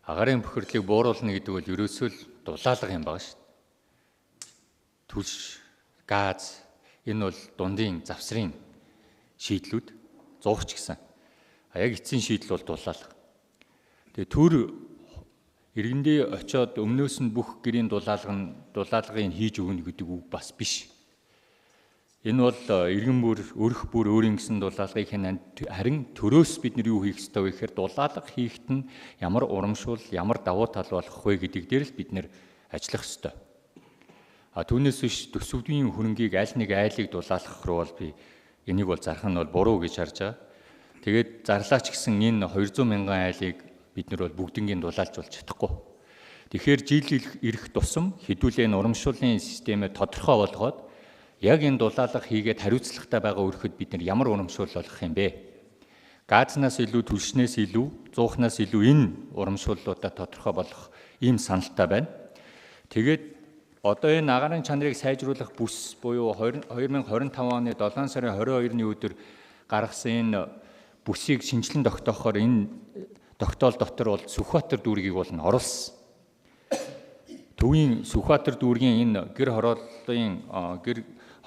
Агарын бохирлыг бууруулна гэдэг бол ерөөсөө л дулаалга юм байна шүү дээ. Түлш, газ энэ бол дундын завсрын шийдлүүд зуугч гэсэн. Яг эцсийн шийдэл бол дулаалга. Тэгээ төр иргэндээ очиод өмнөөс нь бүх гэрийн дулаалгыг хийж өгнө гэдэг үг бас биш. Энэ бол иргэн бүр өрх бүр өөрийн гэсэн дулаалгыг харин төрөөс бид нар юу хийх ёстой вэ гэхээр дулаалга хийхэд нь ямар урамшуул, ямар давуу тал болох вэ гэдэг дээр л бид нар ажиллах ёстой. Түүнээс биш төсөвийн хөрөнгийг аль нэг айлыг дулаалгах руу бол би энийг бол зарах нь бол буруу гэж харж байгаа. Тэгээд зарлаач гэсэн энэ 200 мянган айлыг бид нар бол бүгднгийн дулаалж болж чадахгүй. Тэгэхээр жил ирэх тусам хэдүүлээ энэ урамшууллын системээ тодорхой болгоод яг энэ дулаалга хийгээд хариуцлагатай байгаа өрхөд бид нар ямар урамшуул болох юм бэ? Газнаас илүү, түлшнээс илүү, зуухнаас илүү энэ урамшууллуудаа тодорхой болгох ийм саналтай байна. Тэгээд одоо энэ агаарын чанарыг сайжруулах бүс буюу 2025 оны 7 сарын 22-ны өдөр гаргасан энэ бүсийг шинжилэн тогтоохоор энэ тогтоол дотор бол Сүхбаатар дүүргийг бол нь оруулсан. Төвийн Сүхбаатар дүүргийн энэ гэр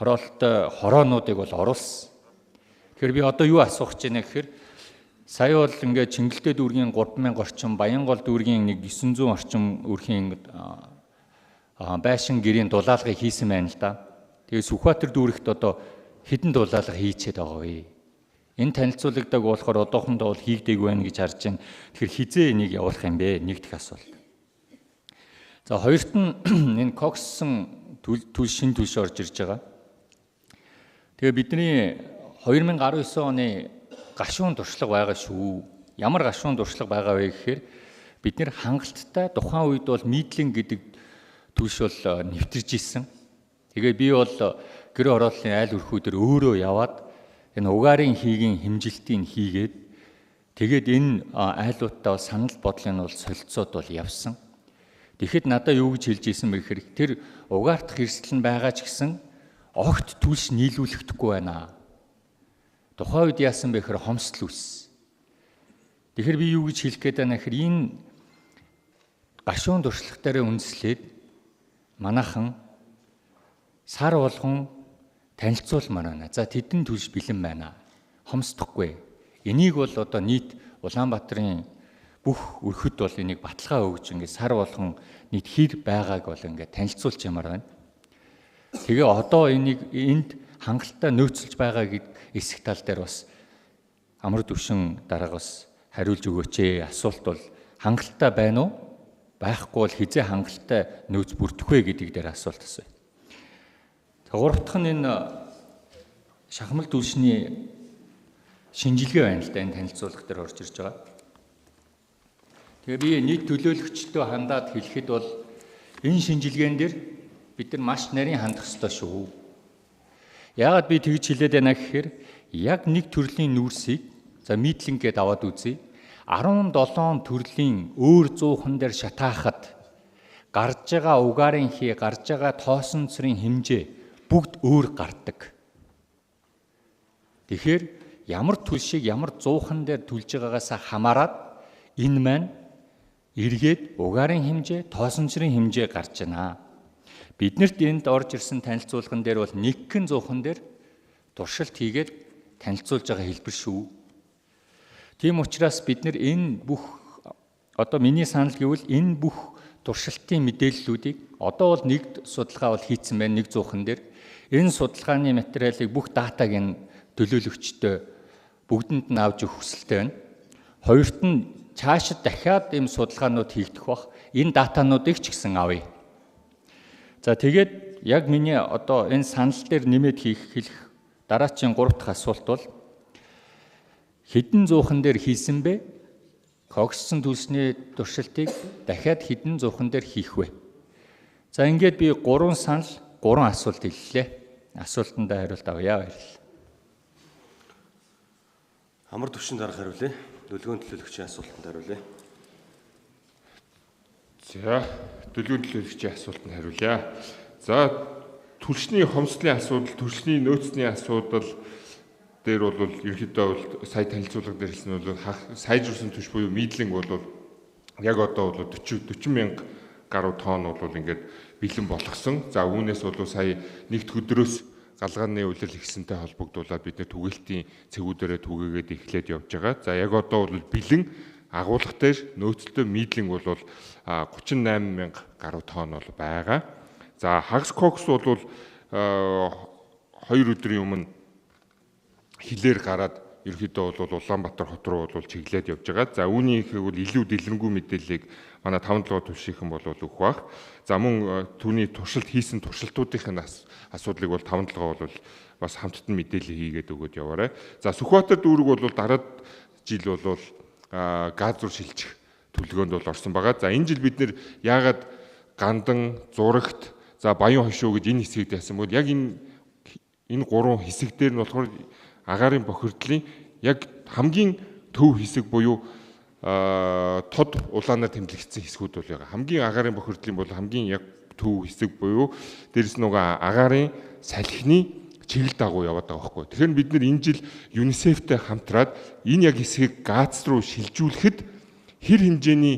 хороолтой хороонуудыг бол оруулсан. Тэгэхээр би одоо юу асуух гэж байна гэхээр сая бол ингээд Чингэлтэй дүүргийн 3000 орчим, Баянгол дүүргийн 900 орчим өрхийн байшин гэрийн дулаалгыг хийсэн байна л да. Тэгээ Сүхбаатар дүүрэгт одоо хэдэн дулаалга хийчихэд байгаа вэ? Энэ танилцуулгадаг болохоор одоохондоо бол хийгдээгүй байна гэж харж байна. Тэгэхээр хизээ энийг явуулах юм бэ? Нэг дэх асуулт. За хоёрт нь энэ кокссон шин түлш орж ирж байгаа. Тэгээ бидний 2019 оны гашуун туршлага байгаа шүү. Ямар гашуун туршлага байгаа вэ гэхээр бид нэр хангалттай тухайн үед бол мидлинг гэдэг түлш бол нэвтэрж ирсэн. Тэгээ би бол гэр хорооллын айл өрхүүдээр өөрөө яваад энэ угаарын хийгийн хэмжилтийг хийгээд тэгээд энэ айлуудтай санал бодлыг нь бол солилцоод бол явсан. Тэгэхэд надад юу гэж хэлж ийсэн бэ гэхээр тэр угаартах эрсдэл нь байгаа ч гэсэн огт түлш нийлүүлэхдэггүй байна. Тухайн үед яасан бэ гэхээр хомсдол үүссэн. Тэгэхээр би юу гэж хэлэх гээд байна гэхээр энэ гашуун туршлагатаараа үндэслээд манайхан сар болгон танилцуулмаар байна. За тэдэн түлш бэлэн байна. Хомсдохгүй. Энийг бол одоо нийт Улаанбаатарын бүх өрхөд бол энийг баталгаа өгж ингээд сар болгон нийт хэр байгааг бол ингээд танилцуулж ямаар байна. Тэгээ одоо энд хангалттай нөөцлж байгаа эсэх тал дээр бас амар төвшин дараагаас хариулж өгөөч ээ. Асуулт бол хангалттай байна уу? Байхгүй бол хизээ хангалттай нөөц бүрдэх вэ гэдэг дээр асуулт асууя. Гурав дахь нь энэ шахмал түлшний шинжилгээ байна л да энэ танилцуулга дээр орж ирж байгаа. Тэгээ би нийт төлөөлөгчдөө хандаад хэлэхэд бол энэ шинжилгээнд дэр бид нар маш нарийн хандах ёстой шүү. Яагаад би тэгж хэлээд байна гэхээр яг нэг төрлийн нүүрсийг за мидлинг гэдээ аваад үзье. 17 төрлийн өөр зуухан дээр шатаахад гарж байгаа угаарын хий, гарж байгаа тоосон цэрийн хэмжээ бүгд өөр гардаг. Тэгэхээр ямар түлшийг ямар зуухан дээр түлж байгаагаас хамаарат энэ маань эргээд угаарын хэмжээ, тоосон цэрийн хэмжээ гарч байна. Биднэрт энд орж ирсэн танилцуулган дээр бол нэгэн зуухан дээр туршилт хийгээд танилцуулж байгаа хэлбэр шүү. Тийм учраас бид нар энэ бүх одоо миний санал гэвэл энэ бүх туршилтын мэдээллүүдийг одоо бол нэг судалгаа бол хийцэн байна нэг зуухан дээр. Энэ судалгааны материалыг бүх датаг энэ төлөөлөгчдөө бүгдэнд нь авч өгөх хүсэлтэй байна. Хоёрт нь цаашид дахиад ийм судалгаанууд хийгдэх бах. Энэ датануудыг ч гэсэн авъя. За тэгээд яг миний одоо энэ санал дээр нэмээд хэлэх дараачийн 3 дахь асуулт бол хэдэн зуухан дээр хийсэн бэ? Кокссон түлшний туршилтыг дахиад хэдэн зуухан дээр хийх вэ? За ингээд би 3 санал, 3 асуулт хэллээ. Асуултандаа хариулт авъя. Баярлалаа. Амар төвшин дарга хариулъя. Дүлгөөн төлөөлөгчийн асуултанд хариулъя. За, дүлгөөн төлөөлөгчийн асуултанд хариулъя. За, түлшний хомсдлын асуудал, түлшний нөөцний асуудал дээр бол ерөнхийдөө бол сая танилцуулга дээр хэлсэн бол сайжруулсан түвш буюу мидлинг бол яг одоо бол 40 мянга гаруй тонн бол ингээд бэлэн болгосон. За үүнээс бол сая нэгд өдрөөс галгааны үйлрэл ихсэнтэй холбогдуулаад бид нэр түгээлтийн цэгүүдээрээ түгээгээд эхлээд явж байгаа. За яг одоо бол бэлэн агуулга дээр нөөцлөлтөө мидлинг бол 38 мянга гаруй тонн бол байгаа. За хагас кокс бол 2 өдрийн өмнө хилээр гараад ерөнхийдөө бол Улаанбаатар хот руу бол чиглээд явж байгаа. За үүнийхээ бол илүү дэлгэрэнгүй мэдээллийг манай 5-7 төвшийнхэн бол өгөх бах. За мөн түүний туршилт хийсэн туршилтуудын асуудлыг бол 5-7 бол бас хамттан мэдээлэл хийгээд өгөөд яваарай. За Сүхбаатар дүүрэг бол дараад жил бол газ руу шилжих төлөвлөгөөнд бол орсон байгаа. За энэ жил бид нэр яагаад Гандан, Зурагт, за Баян хошуу гэж энэ хэсгийг дайсан бол яг энэ гурван хэсэг дээр нь болохоор агаарын бохирдлын яг хамгийн төв хэсэг буюу тод улаанаар тэмдэглэгдсэн хэсгүүд бол байгаа. Хамгийн агаарын бохирдлын бол хамгийн яг төв хэсэг буюу дээрэс нь агаарын салхины чиглэл дагуу яваад байгаа байхгүй. Тэгэхээр бид нэр энэ жил ЮНИСЕФ-тэй хамтраад энэ яг хэсгийг гац руу шилжүүлэхэд хэр хэмжээний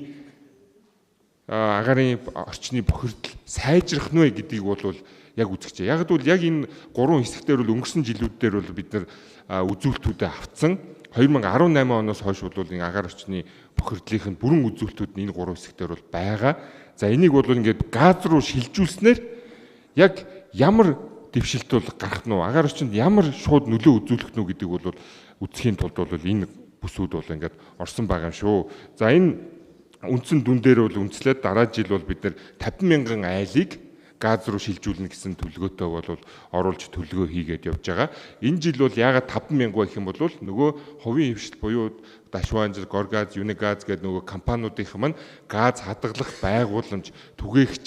агаарын орчны бохирдол сайжрах нь вэ гэдгийг бол яг үзэж байгаа. Яг бол яг энэ гурван хэсгээр бол өнгөрсөн жилүүд дээр бол бид нар үзүүлэлтүүдэд авцсан. 2018 оноос хойш бол энэ агаар орчны бохирдлын бүрэн үзүүлэлтүүд нь энэ гурван хэсгээр бол байгаа. За энийг бол ингээд газ руу шилжүүлснээр яг ямар дэвшилт бол гарах нь вэ? Агаар орчинд ямар шууд нөлөө үзүүлэх нь вэ гэдгийг бол үзэхийн тулд бол энэ бүсүүд бол ингээд орсон байгаа юм шүү. За энэ үндсэн дүн дээр бол үндэслээд дараа жил бол бид нэр 50 мянган айлыг газ руу шилжүүлнэ гэсэн төлөвлөгөөтэй бол оруулж төлөвлөгөө хийгээд явж байгаа. Энэ жил бол яагаад 5 мянга гэх юм бол нөгөө хувийн хвшил буюу Дашванж, Горгаз, Юнигаз гэдэг нөгөө компаниудынх маань газ хадгалах байгууламж, түгээх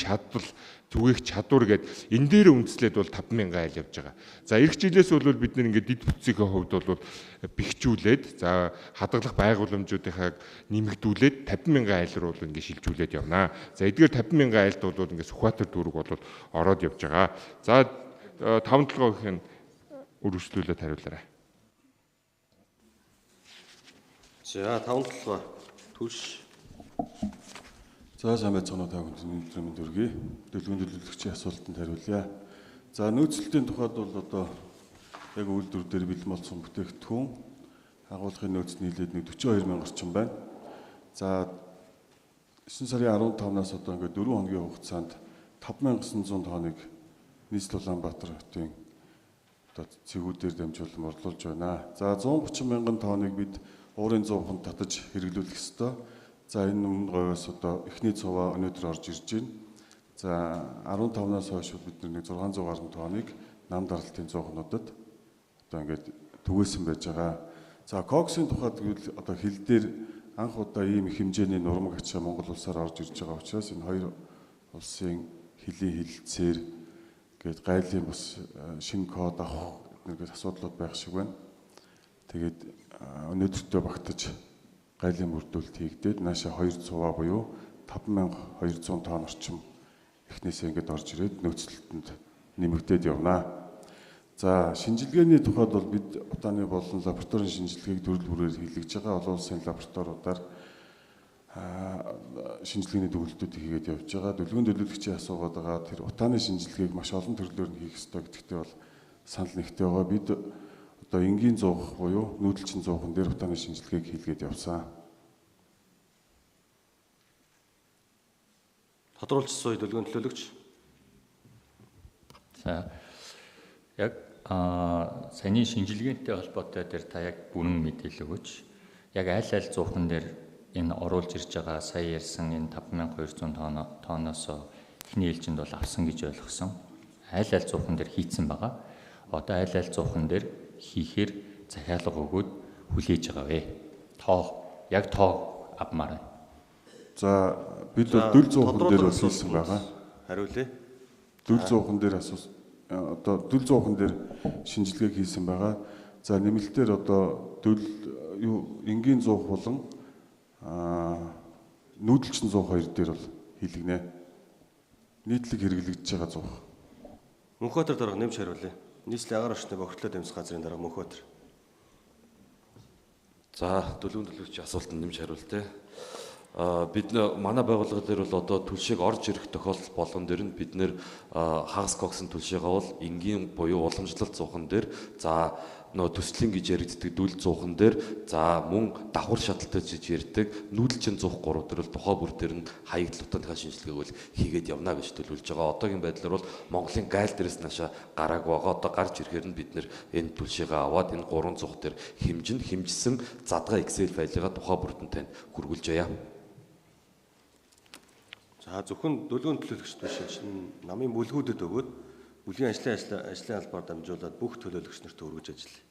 чадвар гэдэг энэ дээр үндэслээд бол 5 мянган айл явж байгаа. За эх жилээс бол бид нэг ингээд дид бүтцийн хувьд бол бэхжүүлээд за хадгалах байгууламжуудыг нэмэгдүүлээд 50 мянган айл руу бол ингээд шилжүүлээд явнаа. За эдгээр 50 мянган айлд бол ингээд Сүхбаатар дүүрэг бол ороод явж байгаа. За 5-7-ийн үргэлжлүүлээд хариулаарай. За 5-7 түлш. За сайн байцгаана уу та бүхэн өнөөдрийн дүргий дэлгүүр төлөвлөгчийн асуултанд хариулъя. За нөөцлөлтийн тухайд бол одоо яг үйлдвэр дээр бэлэн болсон бүтээгдэхүүн агуулгын нөөц нийлээд 42 мянга орчим байна. За 9 сарын 15-наас одоо ингээд 4 хоногийн хугацаанд 5900 тонныг нийслэл Улаанбаатар хотын одоо цэгүүдээр дамжуулан борлуулж байна. За 130 мянган тонныг бид уурын 100%-нд татаж хэрэглүүлэх ёстой. За энэ өмнө говьоос одоо эхний цуваа өнөөдөр орж ирж байна. За 15-наас хойш бид нэг 600 гаруй тонныг нам даралтын 100-нуудад одоо ингээд түгээсэн байж байгаа. За коксын тухайд одоо хил дээр анх удаа ийм их хэмжээний нурмаг ачаа Монгол улсаар орж ирж байгаа учраас энэ хоёр улсын хилийн хилцээр гээд гайлын бас шинэ код авах нэг асуудлууд байх шиг байна. Тэгээд өнөөдөртөө багтаж гайлын бүрдүүлэлт хийгдээд наашаа 2 цуваа буюу 5200 тонн орчим эхнээсээ ингээд орж ирээд нөөцлөлтөнд нэмэгдээд явнаа. За шинжилгээний тухайд бол бид Утааны болон лабораторийн шинжилгээг төрөл бүрээр хийлгэж байгаа. Олон улсын лабораториудаар шинжилгээний төгөлтүүдийг хийгээд явж байгаа. Дэлгүүр төлөвлөгчийн асуугаад байгаа тэр Утааны шинжилгээг маш олон төрлөөр нь хийх ёстой гэдэгтээ бол санал нэгтэй байгаа. Бид одоо энгийн 100 буюу нүүдэлчин 100-ын дээр Утааны шинжилгээг хийлгээд явсан. Тодруулсан үе дэлгүүр төлөвлөгч. За яг саяны шинжилгээтэй холбоотой дээр та яг бүрэн мэдээлэл өгөөч. Яг аль 100-ын дээр энэ оруулж ирж байгаа сая ярьсан энэ 5200 тонноос эхний ээлжинд бол авсан гэж ойлгосон. Аль 100-ын дээр хийцэн байгаа. Одоо аль 100-ын дээр хийхээр захиалга өгөөд хүлээж байгаа вэ? Яг тоо авмаар байна. За бид бол дөл 100-ын дээр бол хийсэн байгаа. Хариулъя. Дөл 100-ын дээр одоо дөл 100-ын дээр шинжилгээг хийсэн байгаа. За нэмэлтээр одоо дөл энгийн 100 болон нүүдэлчин 102 дээр бол хийлгэнэ. Нийтлэг хэрэглэгдэж байгаа 100. Мөнхбаатар дарга нэмж хариулъя. Нийслэлийн агаар орчны бохирдлоо дэмжих газрын дарга Мөнхбаатар. За, дэлгүүр төлөвлөгчийн асуултанд нэмж хариулъя. бид манай байгууллага дээр бол одоо түлшийг орж ирэх тохиолдол болгон дээр нь бид нэр хагас коксын түлшийгээ бол энгийн буюу уламжлалт зуухан дээр за нөө төслийн гэж яригддаг дүл зуухан дээр за мөн давхар шаталтай гэж ярддаг нүүдэлчин зуух 3 дээр бол тухай бүр дээр нь хаягдлуудаа дахиад шинжилгээг бол хийгээд явна гэж төлөвлөж байгаа. Одоогийн байдлаар бол Монголын гайл дээрээс наашаа гарааг байгаа. Одоо гарч ирэхээр нь бид нэр энэ түлшийгээ аваад энэ 3 зуух дээр хэмжсэн задгаа Excel файлыгаа тухай бүртэн тань хүргүүлж байгаа. За зөвхөн дүлгүүн төлөөлөгчд биш чинь намын бүлгүүдэд өгөөд бүлгийн ажлын албаар дамжуулаад бүх төлөөлөгч нарт өргөж ажиллая.